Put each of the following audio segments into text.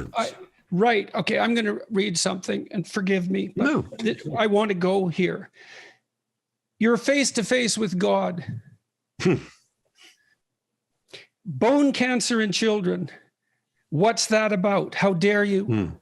difference. Right. Okay. I'm going to read something, and forgive me, but No. I want to go here. You're face to face with God. Bone cancer in children. What's that about? How dare you?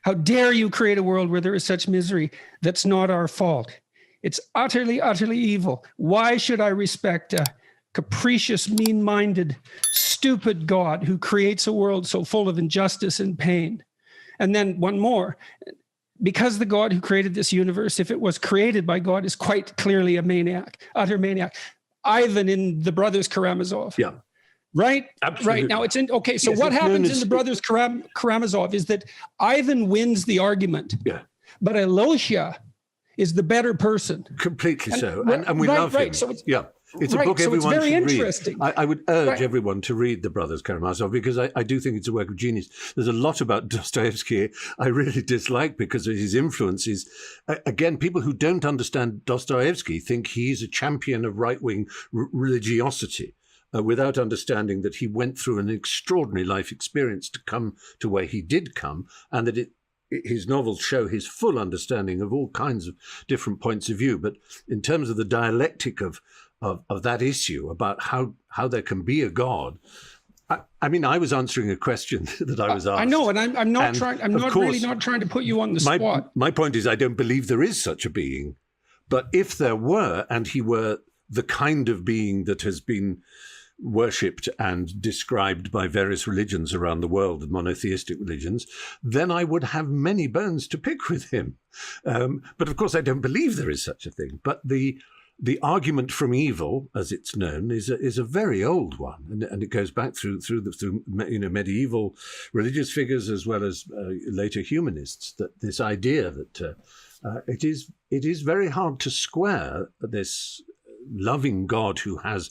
How dare you create a world where there is such misery? That's not our fault. It's utterly, utterly evil. Why should I respect a capricious, mean-minded, stupid God who creates a world so full of injustice and pain? And then one more, because the God who created this universe, if it was created by God, is quite clearly a maniac, utter maniac. Ivan in The Brothers Karamazov. Yeah. Right? Absolutely. Right. Now it's in, okay. So Yes, what it's known happens as- in The Brothers Karamazov is that Ivan wins the argument. Yeah. But Elosia is the better person. Completely so. And we love him. So it's, yeah. It's a right, book so it's everyone very should interesting. read. I would urge everyone to read The Brothers Karamazov, because I do think it's a work of genius. There's a lot about Dostoevsky I really dislike because of his influences. Again, people who don't understand Dostoevsky think he's a champion of right-wing religiosity, without understanding that he went through an extraordinary life experience to come to where he did come, and that his novels show his full understanding of all kinds of different points of view. But in terms of the dialectic of that issue about how there can be a God, I mean, I was answering a question that I was asked. I know, and I'm not trying. I'm not really not trying to put you on the spot. My point is, I don't believe there is such a being. But if there were, and he were the kind of being that has been worshipped and described by various religions around the world, monotheistic religions, then I would have many bones to pick with him. But of course, I don't believe there is such a thing. But the argument from evil, as it's known, is a very old one, and it goes back through medieval religious figures as well as later humanists. That this idea that it is very hard to square this loving God who has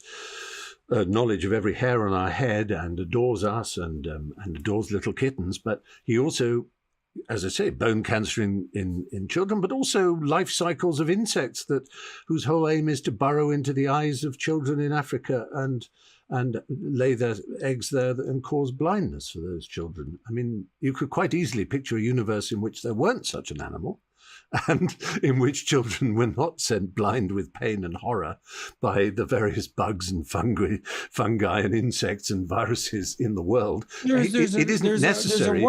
knowledge of every hair on our head and adores us and adores little kittens, but he also, as I say, bone cancer in children, but also life cycles of insects whose whole aim is to burrow into the eyes of children in Africa and lay their eggs there and cause blindness for those children. I mean, you could quite easily picture a universe in which there weren't such an animal, and in which children were not sent blind with pain and horror by the various bugs and fungi and insects and viruses in the world. It isn't necessary.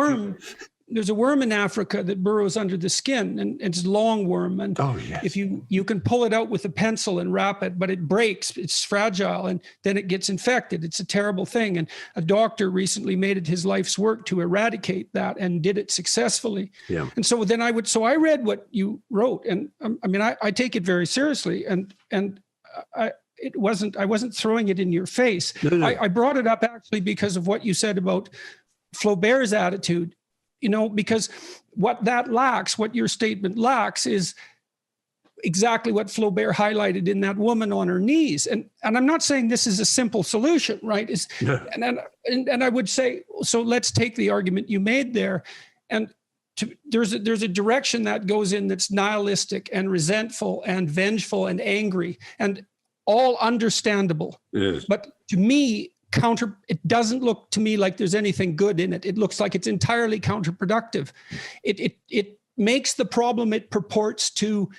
There's a worm in Africa that burrows under the skin, and it's a long worm. And if you can pull it out with a pencil and wrap it, but it breaks, it's fragile, and then it gets infected. It's a terrible thing. And a doctor recently made it his life's work to eradicate that, and did it successfully. Yeah. And so then I read what you wrote, and I take it very seriously, and I wasn't throwing it in your face. No. I brought it up actually because of what you said about Flaubert's attitude. Because what your statement lacks is exactly what Flaubert highlighted in that woman on her knees. And I'm not saying this is a simple solution, right? And I would say, so let's take the argument you made there. And there's a direction that goes in that's nihilistic and resentful and vengeful and angry and all understandable. Yes. But to me, it doesn't look to me like there's anything good in it. It looks like it's entirely counterproductive. It makes the problem it purports to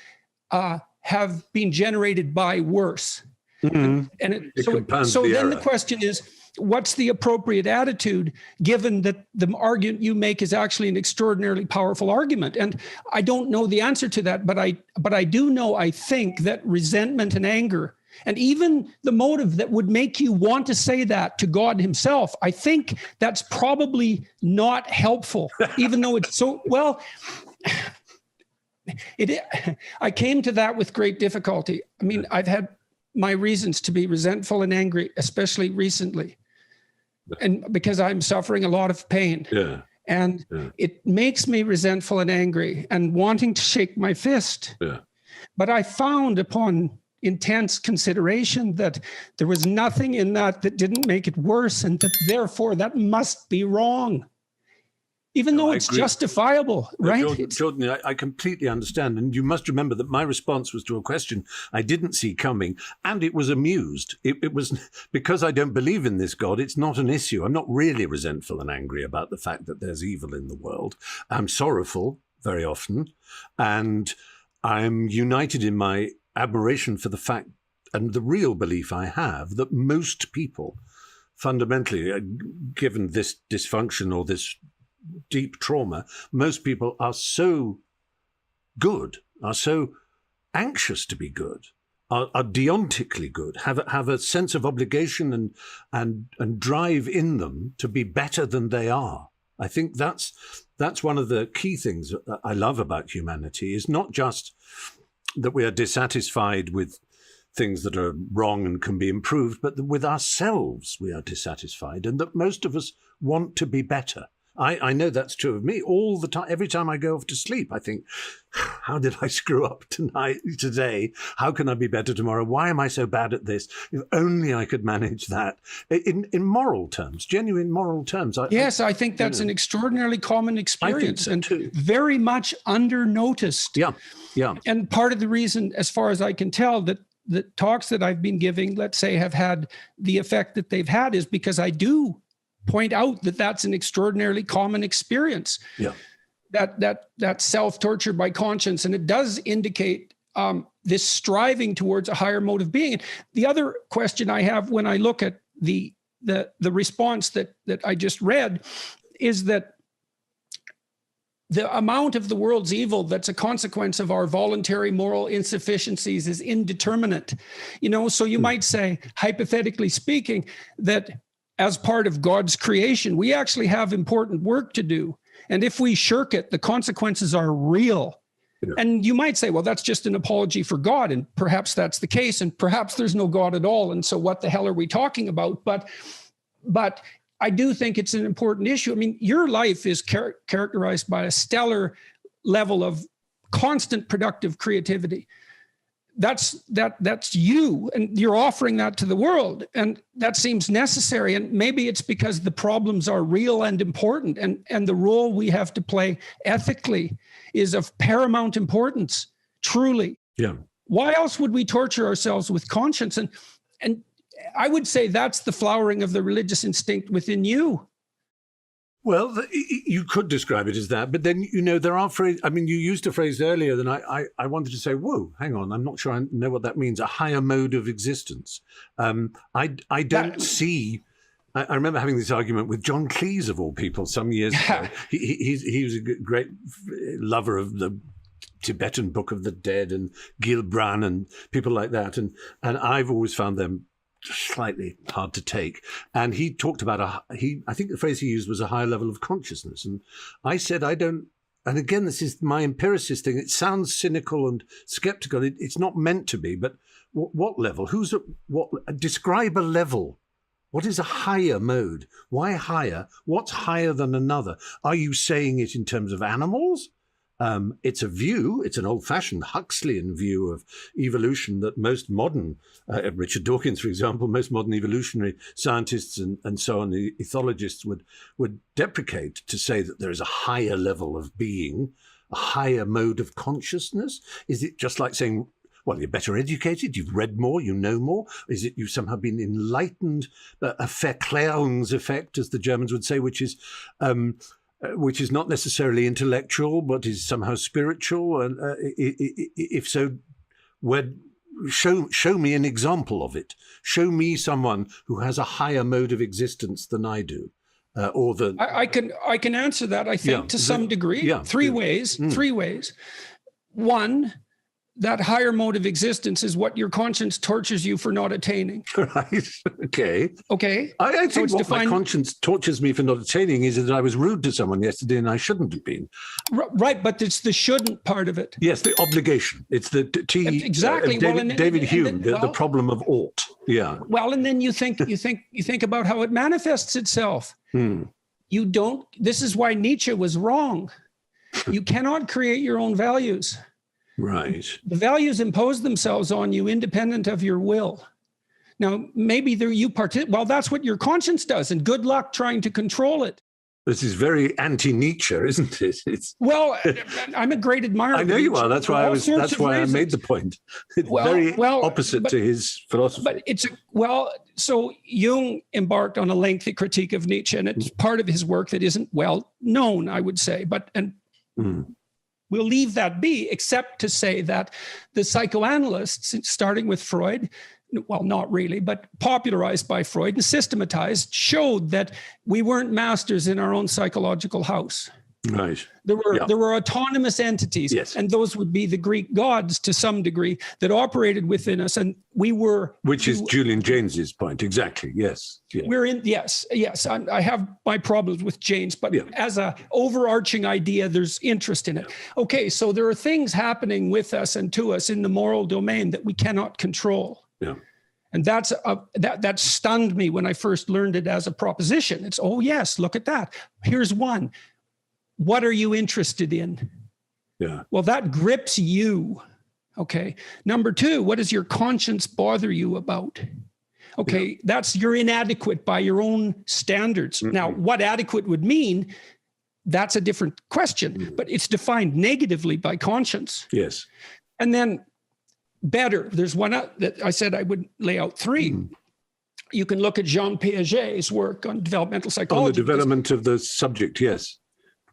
have been generated by worse. Mm-hmm. So then the question is, what's the appropriate attitude, given that the argument you make is actually an extraordinarily powerful argument? And I don't know the answer to that, but I do know, I think that resentment and anger, and even the motive that would make you want to say that to God himself, I think that's probably not helpful, even though it's so, well, I came to that with great difficulty. I mean, I've had my reasons to be resentful and angry, especially recently, and because I'm suffering a lot of pain. Yeah. And it makes me resentful and angry and wanting to shake my fist. Yeah. But I found upon intense consideration that there was nothing in that didn't make it worse, and that therefore that must be wrong. even though it's justifiable, right? Jordan, I completely understand. And you must remember that my response was to a question I didn't see coming, and it was amused. It was because I don't believe in this God, it's not an issue. I'm not really resentful and angry about the fact that there's evil in the world. I'm sorrowful very often, and I'm united in my admiration for the fact and the real belief I have that most people, fundamentally, given this dysfunction or this deep trauma, most people are so good, are so anxious to be good, are deontically good, have a sense of obligation and drive in them to be better than they are. I think that's one of the key things that I love about humanity, is not just that we are dissatisfied with things that are wrong and can be improved, but that with ourselves we are dissatisfied, and that most of us want to be better. I know that's true of me all the time. Every time I go off to sleep, I think, how did I screw up today? How can I be better tomorrow? Why am I so bad at this? If only I could manage that. In moral terms, genuine moral terms. I think that's an extraordinarily common experience and very much under-noticed. Yeah. And part of the reason, as far as I can tell, that the talks that I've been giving, let's say, have had the effect that they've had is because I do point out that that's an extraordinarily common experience. Yeah. That self-torture by conscience. And it does indicate this striving towards a higher mode of being. And the other question I have when I look at the response that I just read is that the amount of the world's evil that's a consequence of our voluntary moral insufficiencies is indeterminate. So you might say, hypothetically speaking, that as part of God's creation, we actually have important work to do. And if we shirk it, the consequences are real. Yeah. And you might say, well, that's just an apology for God. And perhaps that's the case. And perhaps there's no God at all. And so what the hell are we talking about? But I do think it's an important issue. I mean, your life is characterized by a stellar level of constant productive creativity. That's you, and you're offering that to the world, and that seems necessary. And maybe it's because the problems are real and important, and the role we have to play ethically is of paramount importance, truly. Yeah. Why else would we torture ourselves with conscience? And I would say that's the flowering of the religious instinct within you. Well, you could describe it as that, but then, there are phrases. I mean, you used a phrase earlier that I wanted to say, whoa, hang on, I'm not sure I know what that means, a higher mode of existence. I don't see... I remember having this argument with John Cleese, of all people, some years ago. He was a great lover of the Tibetan Book of the Dead and Gilbran and people like that. And I've always found them slightly hard to take. And he talked about I think the phrase he used was a higher level of consciousness. And I said, I don't, and again, this is my empiricist thing. It sounds cynical and skeptical. It's not meant to be, but what level? Describe a level. What is a higher mode? Why higher? What's higher than another? Are you saying it in terms of animals? It's a view, it's an old-fashioned Huxleyan view of evolution that most modern, Richard Dawkins, for example, most modern evolutionary scientists and so on, the ethologists would deprecate, to say that there is a higher level of being, a higher mode of consciousness. Is it just like saying, well, you're better educated, you've read more, you know more? Is it you've somehow been enlightened, a Verklärungs effect, as the Germans would say, which is not necessarily intellectual, but is somehow spiritual? And if so, show me an example of it. Show me someone who has a higher mode of existence than I do. I can answer that, I think, to some degree. Yeah, three ways. One, that higher mode of existence is what your conscience tortures you for not attaining. Right. Okay. I think so what my conscience tortures me for not attaining is that I was rude to someone yesterday and I shouldn't have been. Right, but it's the shouldn't part of it. Yes, the obligation. It's the exactly. David Hume, the problem of ought. Yeah. Well, and then you think about how it manifests itself. You don't. This is why Nietzsche was wrong. You cannot create your own values. Right. The values impose themselves on you independent of your will. Now, maybe that's what your conscience does, and good luck trying to control it. This is very anti-Nietzsche, isn't it? Well, I'm a great admirer. I know you are. That's why I made the point. It's very opposite to his philosophy. But so Jung embarked on a lengthy critique of Nietzsche, and it's part of his work that isn't well known, I would say. We'll leave that be, except to say that the psychoanalysts, starting with Freud, well, not really, but popularized by Freud and systematized, showed that we weren't masters in our own psychological house. Right. There were autonomous entities, and those would be the Greek gods to some degree that operated within us, and we were. Which is Julian Jaynes's point, exactly. Yes. Yeah. We're in. Yes. I have my problems with Jaynes, but as a overarching idea, there's interest in it. Okay, so there are things happening with us and to us in the moral domain that we cannot control. Yeah. And that stunned me when I first learned it as a proposition. It's, oh yes, look at that. Here's one. What are you interested in? Yeah. Well, that grips you. Okay. Number two, what does your conscience bother you about? Okay. You're inadequate by your own standards. Mm-hmm. Now, what adequate would mean, that's a different question, but it's defined negatively by conscience. Yes. And then better, there's one that I said I would lay out three. You can look at Jean Piaget's work on developmental psychology. On the development of the subject, yes.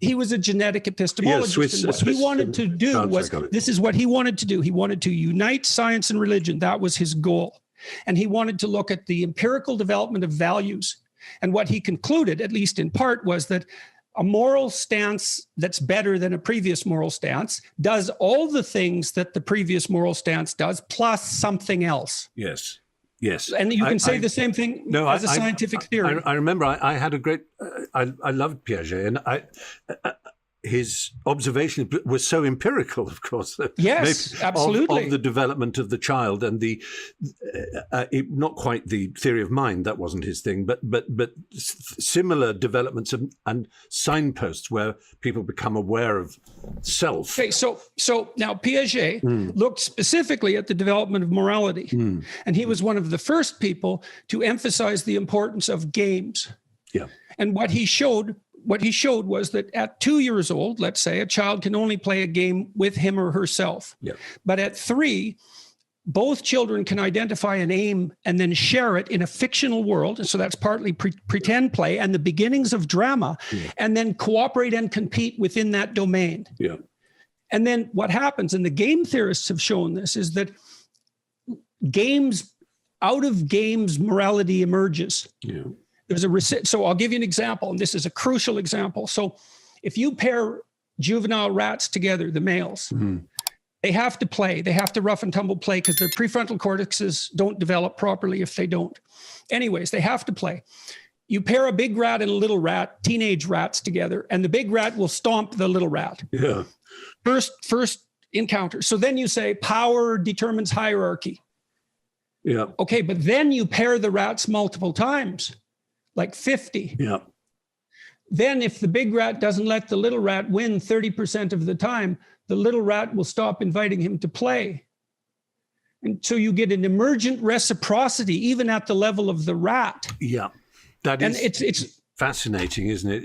He was a genetic epistemologist. What he wanted to do was, this is what he wanted to do. He wanted to unite science and religion. That was his goal. And he wanted to look at the empirical development of values. And what he concluded, at least in part, was that a moral stance that's better than a previous moral stance does all the things that the previous moral stance does, plus something else. Yes. Yes. And you can say the same thing as a scientific theory. I remember I had a great, I loved Piaget, and his observation was so empirical, of course. Yes, absolutely. Of the development of the child and not quite the theory of mind, that wasn't his thing, but similar developments and signposts where people become aware of self. Okay, so now Piaget looked specifically at the development of morality, and he was one of the first people to emphasize the importance of games. Yeah. And what he showed was that at 2 years old, let's say, a child can only play a game with him or herself. Yeah. But at 3, both children can identify an aim and then share it in a fictional world. And so that's partly pretend play and the beginnings of drama, and then cooperate and compete within that domain. Yeah. And then what happens, and the game theorists have shown this, is that out of games, morality emerges. Yeah. So I'll give you an example, and this is a crucial example. So if you pair juvenile rats together, the males, they have to play. They have to rough and tumble play because their prefrontal cortexes don't develop properly if they don't. Anyways, they have to play. You pair a big rat and a little rat, teenage rats together, and the big rat will stomp the little rat. Yeah. First encounter. So then you say power determines hierarchy. Yeah. Okay, but then you pair the rats multiple times. Like 50. Yeah. Then if the big rat doesn't let the little rat win 30% of the time, the little rat will stop inviting him to play. And so you get an emergent reciprocity, even at the level of the rat. Yeah. That is, and it's fascinating, isn't it?